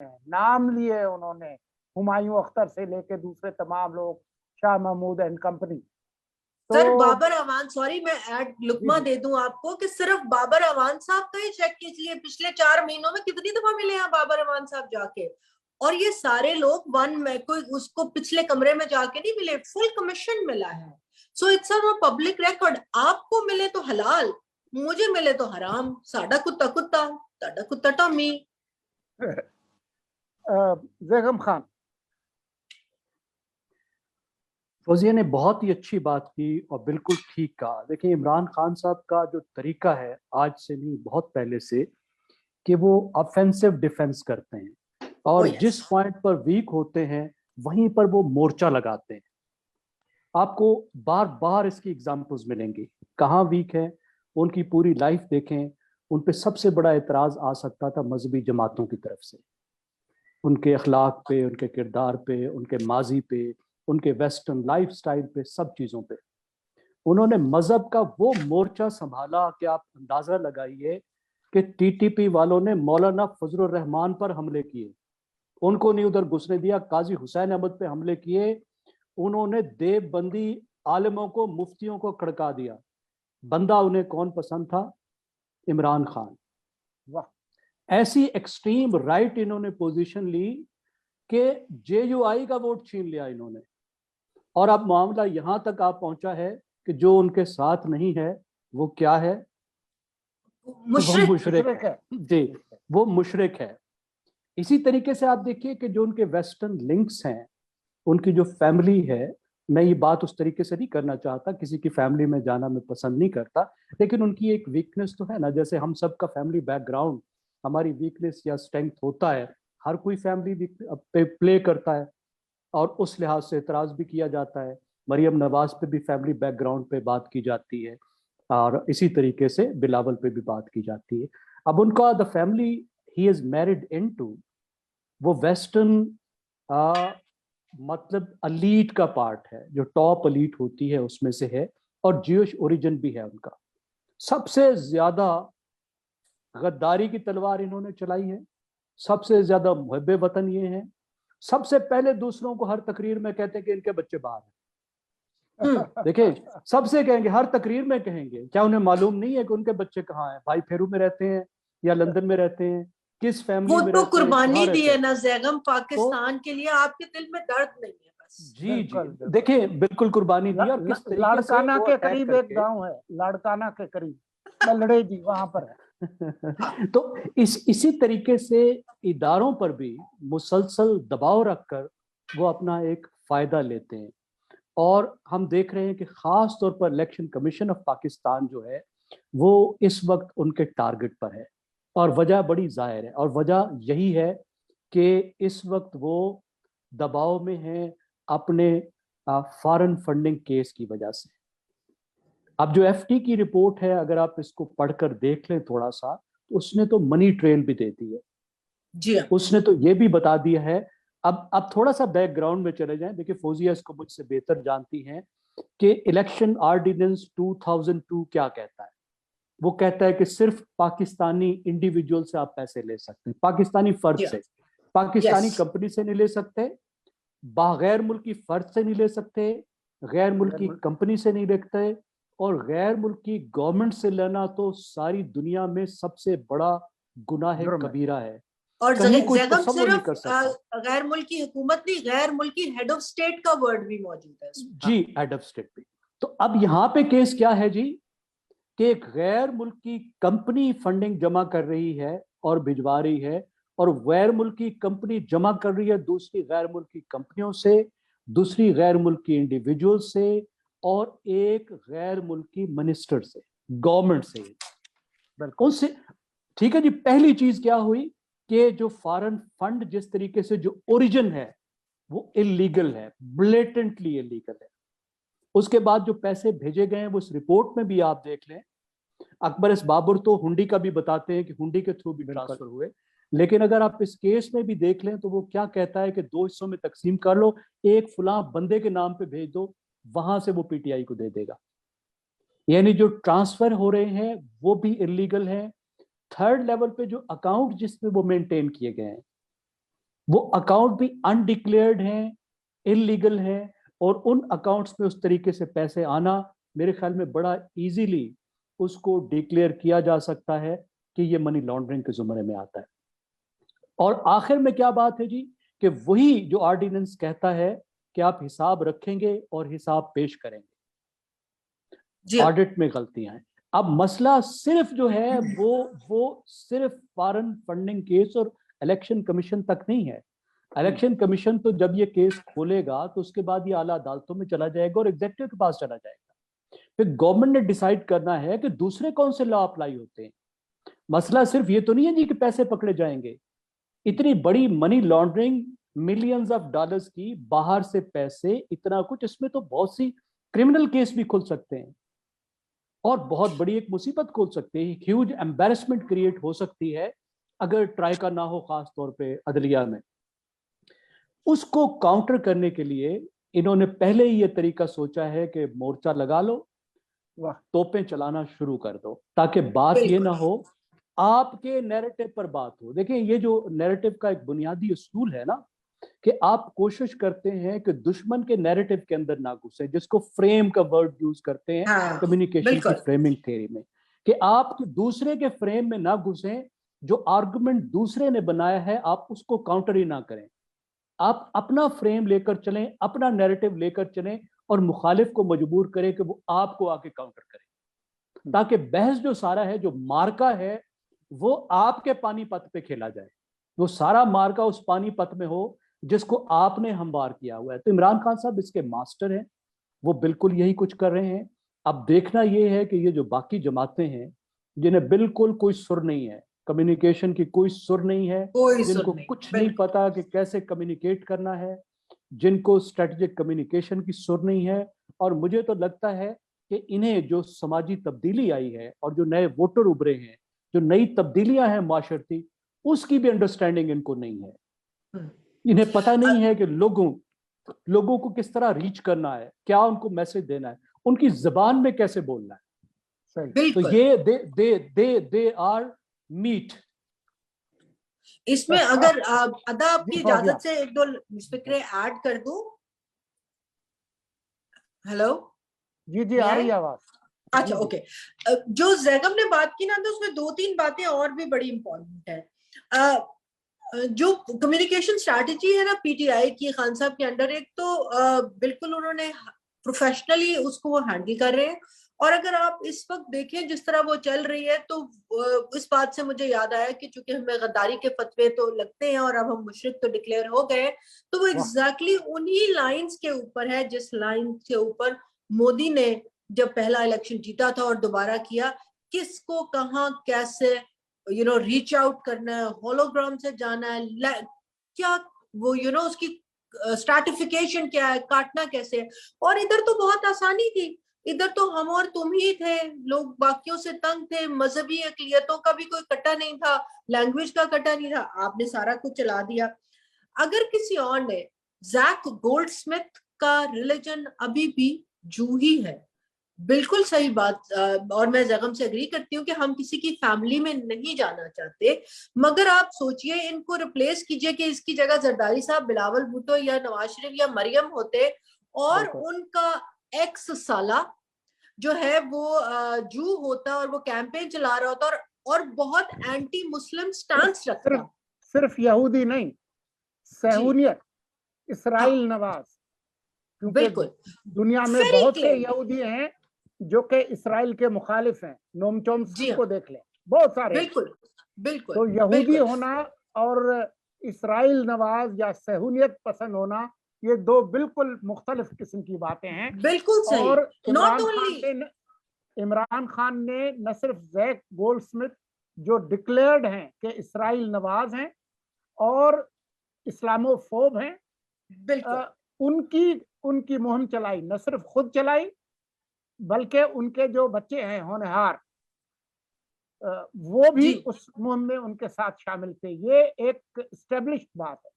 नाम लिए उन्होंने, हुमायूं अख्तर से लेके दूसरे तमाम लोग, Shah Mahmood and company. Sir Babar Awan, sorry मैं ऐड लुकमा दे दूं आपको कि सिर्फ बाबर अवान साहब का ही चेक कीजिए पिछले 4 महीनों में कितनी दफा मिले हैं बाबर अवान साहब जाके, और ये सारे लोग कोई उसको पिछले कमरे में जाके नहीं मिले, फुल कमीशन मिला है। So it's a public record. आपको मिले तो हलाल, मुझे मिले तो हराम। साडा कुत्ता कुत्ता, ताडा कुत्ता टॉमी। ज़ैगम खान। फौजिया ने बहुत ही अच्छी बात की और बिल्कुल ठीक कहा। देखिए इमरान खान साहब का जो तरीका है आज से नहीं बहुत पहले से, कि वो ऑफेंसिव डिफेंस करते हैं और जिस पॉइंट पर वीक होते हैं वहीं पर वो मोर्चा लगाते हैं। आपको बार बार इसकी एग्जांपल्स मिलेंगी कहाँ वीक है। उनकी पूरी लाइफ देखें, उन पे सबसे बड़ा एतराज आ सकता था मजहबी जमातों की तरफ से, उनके अखलाक पे, उनके किरदार पे, उनके माजी पे, उनके वेस्टर्न लाइफ स्टाइल पे, सब चीज़ों पे। उन्होंने मजहब का वो मोर्चा संभाला कि आप अंदाज़ा लगाइए कि टीटीपी वालों ने मौलाना फजलुर रहमान पर हमले किए, उनको नहीं उधर घुसने दिया। काजी हुसैन अहमद पे हमले किए, उन्होंने देवबंदी आलिमों को, मुफ्तियों को खड़का दिया। बंदा उन्हें कौन पसंद था? इमरान खान। वाह, ऐसी एक्सट्रीम राइट इन्होंने पोजीशन ली कि जेयूआई का वोट छीन लिया इन्होंने। और अब मामला यहां तक आ पहुंचा है कि जो उनके साथ नहीं है वो क्या है? मुशरिक है जी, वो मुशरिक है। इसी तरीके से आप देखिए कि जो उनके वेस्टर्न लिंक्स हैं, उनकी जो फैमिली है, मैं ये बात उस तरीके से नहीं करना चाहता, किसी की फैमिली में जाना मैं पसंद नहीं करता, लेकिन उनकी एक वीकनेस तो है ना। जैसे हम सब का फैमिली बैकग्राउंड हमारी वीकनेस या स्ट्रेंथ होता है, हर कोई फैमिली पे प्ले करता है और उस लिहाज से एतराज़ भी किया जाता है। मरियम नवाज पे भी फैमिली बैकग्राउंड पे बात की जाती है और इसी तरीके से बिलावल पे भी बात की जाती है। अब उनका the family he is married into, वो वेस्टर्न मतलब अलीट का पार्ट है, जो टॉप अलीट होती है उसमें से है, और ज्यूइश ओरिजिन भी है उनका। सबसे ज्यादा गद्दारी की तलवार इन्होंने चलाई है, सबसे ज्यादा मुहब्बे वतन ये हैं। सबसे पहले दूसरों को हर तकरीर में कहते हैं कि इनके बच्चे बाहर हैं। देखिए सबसे कहेंगे, हर तकरीर में कहेंगे, क्या उन्हें मालूम नहीं है कि उनके बच्चे कहाँ हैं? भाई फेरू में रहते हैं या लंदन में रहते हैं, किस फैमिली में रहते हैं? वो तो कुर्बानी दी है ना ज़ैगम पाकिस्तान के लिए, आपके दिल में दर्द नहीं है बस। जी जी, देखिए बिल्कुल कुर्बानी दी। और किस तरीके लाड़काना के करीब एक गांव है, लाड़काना के करीब लड़े जी, वहां पर है। तो इसी तरीके से इदारों पर भी मुसलसल दबाव रखकर वो अपना एक फायदा लेते हैं। और हम देख रहे हैं कि खास तौर पर इलेक्शन कमीशन ऑफ पाकिस्तान जो है वो इस वक्त उनके टारगेट पर है, और वजह बड़ी जाहिर है, और वजह यही है कि इस वक्त वो दबाव में हैं अपने फॉरेन फंडिंग केस की वजह से। अब जो एफटी की रिपोर्ट है, अगर आप इसको पढ़कर देख लें थोड़ा सा, तो उसने तो मनी ट्रेल भी दे दी है जी। उसने तो ये भी बता दिया है। अब थोड़ा सा बैकग्राउंड में चले जाएं। देखिए फौजिया इसको मुझसे बेहतर जानती हैं कि इलेक्शन ऑर्डिनेंस 2002 क्या कहता है। वो कहता है कि सिर्फ पाकिस्तानी इंडिविजुअल से आप पैसे ले सकते हैं, पाकिस्तानी फर्द से, पाकिस्तानी कंपनी से नहीं ले सकते, गैर मुल्की फर्द से नहीं ले सकते, गैर मुल्की कंपनी से नहीं रखते, और गैर मुल्की गवर्नमेंट से लेना तो सारी दुनिया में सबसे बड़ा गुनाह कबीरा है। और ज़ैगम सिर्फ गैर मुल्की हुकूमत नहीं, गैर मुल्की हेड ऑफ स्टेट का वर्ड भी मौजूद है जी, हेड ऑफ स्टेट भी। तो अब यहाँ पे केस क्या है जी, कि एक गैर मुल्की कंपनी फंडिंग जमा कर रही है और भिजवा रही है, और गैर मुल्की कंपनी जमा कर रही है दूसरी गैर मुल्की कंपनियों से, दूसरी गैर मुल्की इंडिविजुअल से, और एक गैर मुल्की मिनिस्टर से, गवर्नमेंट से, उनसे। ठीक है जी। पहली चीज क्या हुई कि जो फॉरेन फंड जिस तरीके से जो ओरिजिन है वो इलीगल है, ब्लेटेंटली इलीगल है। उसके बाद जो पैसे भेजे गए हैं वो इस रिपोर्ट में भी आप देख लें। अकबर इस बाबर तो हुंडी का भी बताते हैं कि हुंडी के थ्रू भी ट्रांसफर हुए, लेकिन अगर आप इस केस में भी देख लें तो वो क्या कहता है कि 2 हिस्सों में तकसीम कर लो, एक फलां बंदे के नाम पे भेज दो, वहां से वो पीटीआई को दे देगा। यानी जो ट्रांसफर हो रहे हैं वो भी इलीगल है। थर्ड लेवल पे जो अकाउंट जिसमें वो मेंटेन किए गए हैं वो अकाउंट भी अनडिक्लेयर्ड हैं, इलीगल हैं, और उन अकाउंट्स में उस तरीके से पैसे आना मेरे ख्याल में बड़ा इजीली उसको डिक्लेयर किया जा सकता है कि ये मनी लॉन्ड्रिंग के जुमरे में आता है। और आखिर में क्या बात है जी, कि वही जो ऑर्डिनेंस कहता है कि आप हिसाब रखेंगे और हिसाब पेश करेंगे। ऑडिट में गलतियां हैं। अब मसला सिर्फ जो है वो सिर्फ फॉरेन फंडिंग केस और इलेक्शन कमीशन तक नहीं है। इलेक्शन कमीशन तो जब ये केस खोलेगा तो उसके बाद ये आला अदालतों में चला जाएगा और एग्जीक्यूटिव के पास चला जाएगा। फिर गवर्नमेंट ने डिसाइड करना है कि दूसरे कौन से लॉ अप्लाई होते हैं। मसला सिर्फ ये तो नहीं है जी कि पैसे पकड़े जाएंगे। इतनी बड़ी money laundering, millions of dollars की, बाहर से पैसे, इतना कुछ, इसमें तो बहुत सी क्रिमिनल केस भी खुल सकते हैं और बहुत बड़ी एक मुसीबत खोल सकते हैं। ह्यूज एम्बैरेसमेंट क्रिएट हो सकती है अगर ट्राई का ना हो, खास तौर पे अदलिया में। उसको काउंटर करने के लिए इन्होंने पहले ही ये तरीका सोचा है कि मोर्चा लगा लो, तोपें चलाना शुरू कर दो, ताकि बात ये ना हो आपके नैरेटिव पर बात हो। देखिए, ये जो नैरेटिव का एक बुनियादी उसूल है ना, कि आप कोशिश करते हैं कि दुश्मन के नैरेटिव के अंदर ना घुसे, जिसको फ्रेम का वर्ड यूज करते हैं कम्युनिकेशन की फ्रेमिंग थ्योरी में, कि आप दूसरे के फ्रेम में ना घुसें। जो आर्गुमेंट दूसरे ने बनाया है आप उसको काउंटर ही ना करें, आप अपना फ्रेम लेकर चलें, अपना नैरेटिव लेकर चलें और मुखालिफ को मजबूर करें कि वो आपको आके काउंटर करें, ताकि बहस जो सारा है, जो मार्का है, वो आपके पानीपत पे खेला जाए। वो सारा मार्का उस पानीपत में हो जिसको आपने हमवार किया हुआ है। तो इमरान खान साहब इसके मास्टर हैं, वो बिल्कुल यही कुछ कर रहे हैं। अब देखना ये है कि ये जो बाकी जमातें हैं जिन्हें बिल्कुल कोई सुर नहीं है, कम्युनिकेशन की कोई सुर नहीं है, जिनको कुछ नहीं पता कि कैसे कम्युनिकेट करना है, जिनको स्ट्रेटेजिक कम्युनिकेशन की सुर नहीं है, और मुझे तो लगता है कि इन्हें जो समाजी तब्दीली आई है और जो नए वोटर उभरे हैं, जो नई तब्दीलियां हैं माशरती, उसकी भी अंडरस्टैंडिंग इनको नहीं है। इन्हें पता नहीं है कि लोगों को किस तरह रीच करना है, क्या उनको मैसेज देना है, उनकी जुबान में कैसे बोलना है। तो ये दे आर मीट। इसमें अगर अदा आपकी इजाजत से एक दो फिक्रे ऐड कर दूं। हेलो जी आ रही है आवाज। अच्छा, ओके। जो जैगम ने बात की ना, तो उसमें दो तीन बातें और भी बड़ी इंपॉर्टेंट है। जो कम्युनिकेशन स्ट्रैटेजी है ना पीटीआई की खान साहब के अंडर, एक तो बिल्कुल उन्होंने प्रोफेशनली उसको वो हैंडल कर रहे हैं। और अगर आप इस वक्त देखें जिस तरह वो चल रही है, तो इस बात से मुझे याद आया कि चूंकि हमें गद्दारी के फतवे तो लगते हैं और अब हम मुशरिक तो डिक्लेयर हो गए, तो वो एग्जैक्टली उन्हीं लाइंस के ऊपर है जिस लाइन के ऊपर मोदी ने जब पहला इलेक्शन जीता था और दोबारा किया, किसको कहाँ कैसे रीच आउट करना है, होलोग्राम से जाना है, क्या वो उसकी स्ट्रैटिफिकेशन क्या है, काटना कैसे है। और इधर तो बहुत आसानी थी, इधर तो हम और तुम ही थे, लोग बाकियों से तंग थे, मजहबी अकलियतों का भी कोई कटा नहीं था, लैंग्वेज का कटा नहीं था, आपने सारा कुछ चला दिया। अगर किसी और ने, जैक गोल्डस्मिथ का रिलीजन अभी भी जू ही है, बिल्कुल सही बात। और मैं जगम से एग्री करती हूँ कि हम किसी की फैमिली में नहीं जाना चाहते, मगर आप सोचिए इनको रिप्लेस कीजिए कि इसकी जगह जरदारी साहब, बिलावल भुट्टो या नवाज शरीफ या मरियम होते, और उनका एक्स साला जो है वो जू होता और वो कैंपेन चला रहा होता और बहुत एंटी मुस्लिम स्टांस रखता। सिर्फ यहूदी नहीं, सहूनियत, इसराइल नवाज, क्योंकि दुनिया में बहुत से यहूदी हैं जो कि इसराइल के मुखालिफ हैं। नोम चॉम्स्की को देख लें, बहुत सारे। बिल्कुल। तो यहूदी होना और इसराइल नवाज या सहूनियत पसंद होना, ये दो बिल्कुल मुख्तलिफ किस्म की बातें हैं। बिल्कुल सही। और इमरान खान ने न सिर्फ जैक गोल्डस्मिथ जो डिक्लेयर्ड हैं कि इसराइल नवाज हैं और इस्लामोफोब हैं, उनकी मुहिम चलाई, न सिर्फ खुद चलाई बल्कि उनके जो बच्चे हैं होनहार, वो भी उस मुहिम में उनके साथ शामिल थे। ये एक एस्टेब्लिश्ड बात है।